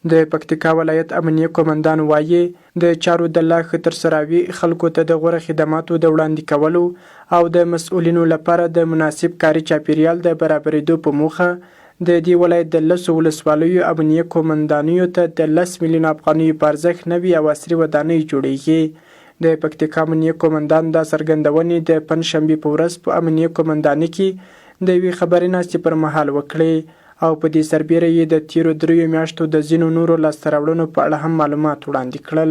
د پکتیکا ولایت امنیه قومندان وایي د چارو د لا ښه ترسروي خلکو ته د غوره خدماتو د وړاندې کولو او د مسؤلینو لپاره د مناسب کاري چاپیریال د برابرېدو په موخه د دې ولایت د 10 ولسوالیو امنیه قومندانیو ته د 10 میلیون افغانیو په ارزښت نوي او عصري ودانۍ جوړیږي. د پکتیکا امنیه قومندان دا څرګندونې د پنجشنبې په ورځ په امنیه قومندانۍ کې د یوې خبري ناستې پر مهال وکړې او په دې سربیره یې د تیرو 3 میاشتو د ځینو نورو لاسته راوړنو په اړه هم معلومات وړاندې کړل.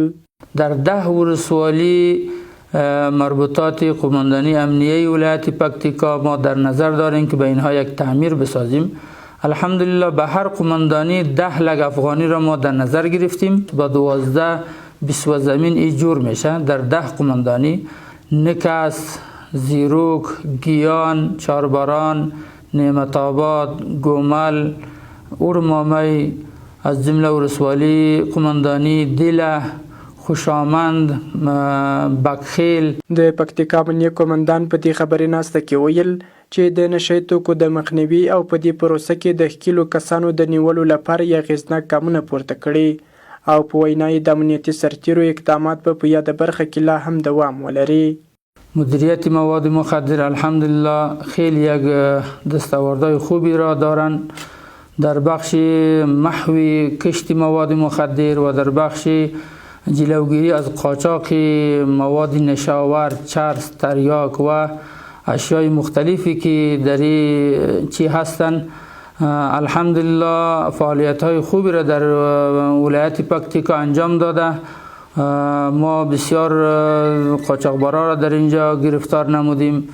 در 10 ولسوالی مربوطات قماندانی امنیه ولایت پکتیکا ما در نظر داریم که به اینها یک تعمیر بسازیم. الحمدلله به هر قماندانی 10 لک افغانی را ما در نظر گرفتیم. با 12 بیسو زمین ای جور میشه در 10 قماندانی. نکس، زیروک، گیان، چارباران، نعمت آباد، گومل، اورمامی، از جمله ولسوالی قماندانی دیله، خوشامند، بکخیل. د پکتیکا امنیه قومندان په دې خبري ناسته کې ویل چې د نشي توکو د مخنیوي او په دې پروسه کې د ښکیلو کسانو د نیولو لپاره یې اغېزناک ګامونه پورته کړي او په وینا یې د امنیتي سرتیرو اقدامات په یاده برخه کې لا هم دوام ولري. مدیریت مواد مخدر الحمدلله خیلی یک دستاوردهای خوبی را دارند در بخش محوی کشت مواد مخدر و در بخش جلوگیری از قاچاق مواد نشاور، چرس، تریاک و اشیای مختلفی که در چی هستند. الحمدلله فعالیت های خوبی را در ولایت پکتیکا انجام داده. ما بسیار قاچاقبرا را در اینجا گرفتار نمودیم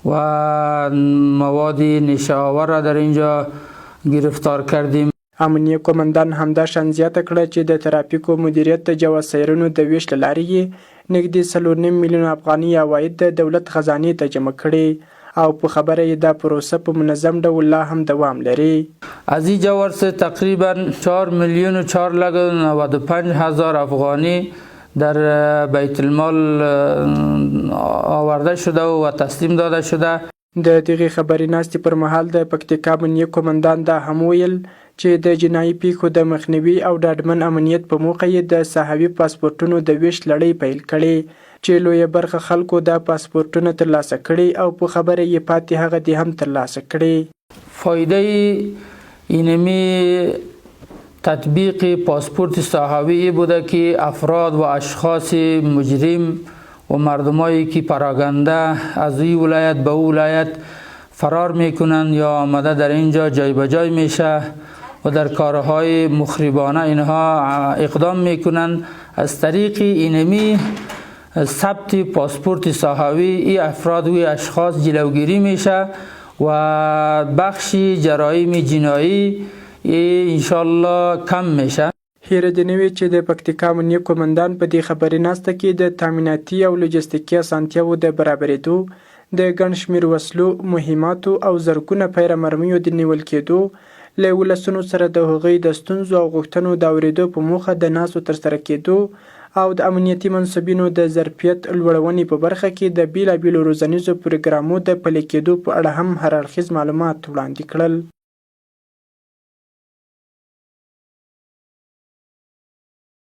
و مواد نشاور را در اینجا گرفتار کردیم. امنیه قومندان همدا شان زیاته کړه چې د ترافیکو مدیریت د جواز سیرونو د ویش له لارې نږدې 4.5 میلیون افغاني عواید د دولت خزانې ته جمع کړي او په خبره یې دا پروسه په منظم ډول لا هم دوام لري. از این جواز تقریبا 4 میلیون و 4 لک 95 هزار افغانی در بیت المال آورده شده و تسلیم داده شده. د دغه خبري ناستې پر مهال د پکتیکا امنیه قومندان دا هم ویل چې د جنایي پیښو د مخنیوي او ډاډمن امنیت په موخه یې د صحوي پاسپورتونو د ویش لړۍ پیل کړې چې لویه برخه خلکو دا پاسپورتونه ترلاسه کړي او په خبره یې پاتې هغه دې هم ترلاسه کړي. فایده اینمی تطبیق پاسپورت صحوی بوده که افراد و اشخاص مجرم و مردمایی که پراگنده از این ولایت به اون ولایت فرار میکنند یا آمده در اینجا جای به جای میشه و در کارهای مخربانه اینها اقدام میکنند. از طریق اینمی ثبت پاسپورت صحوی این افراد و اشخاص جلوگیری میشه و بخش جرایم جنایی انشالله کم میشه. هیره دې نه وي چې د پکتیکا امنیه قومندان په دې خبري ناسته کې د تامیناتي او لوجستیکي اسانتیاوو د برابرېدو د ګڼ شمېر وسلو، مهماتو او زرګونه پیره مرمیو د نیول کېدو له ولسونو سره د هغوی د ستونزو او غوښتنو د اورېدو په موخه د ناستو ترسره کېدو او د امنیتي منصبینو د ظرفیت لوړونې په برخه کې د بیلابیلو روزنیزو پروګرامو د پلي کېدو په اړه هم هر اړخیز معلومات وړاندې کړل.